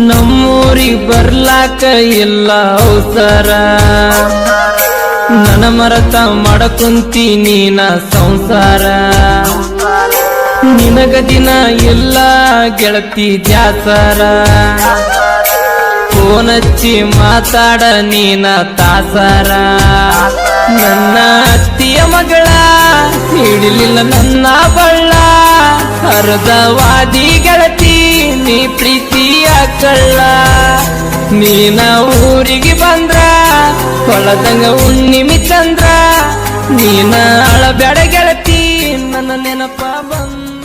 ನಮ್ಮೂರಿಗೆ ಬರ್ಲಾಕ ಇಲ್ಲ ಅವಸರ ನನ್ನ ಮರತ ಮಾಡಕುಂತೀನಿ ನಾ ಸಂಸಾರ ನಿನಗ ದಿನ ಇಲ್ಲ ಗೆಳತಿ ದ್ಯಾಸರ ಫೋನ್ ಹಚ್ಚಿ ಮಾತಾಡ ನೀನ ತಾಸರ ನನ್ನ ಅತ್ತಿಯ ಮಗಳ ಹಿಡಿಲಿಲ್ಲ ನನ್ನ ಬಳ್ಳ ಹರದವಾದಿ ಗೆಳತಿ ನೀ ಪ್ರೀತಿಯ ಕಳ್ಳ ನೀನ ಊರಿಗೆ ಬಂದ್ರ ಹೊಳದಂಗ ಹುಣ್ಣಿಮೆ ಚಂದ್ರ ನೀನ ಅಳಬ್ಯಾಡ ಗೆಳತಿ ನನ್ನ ನೆನಪ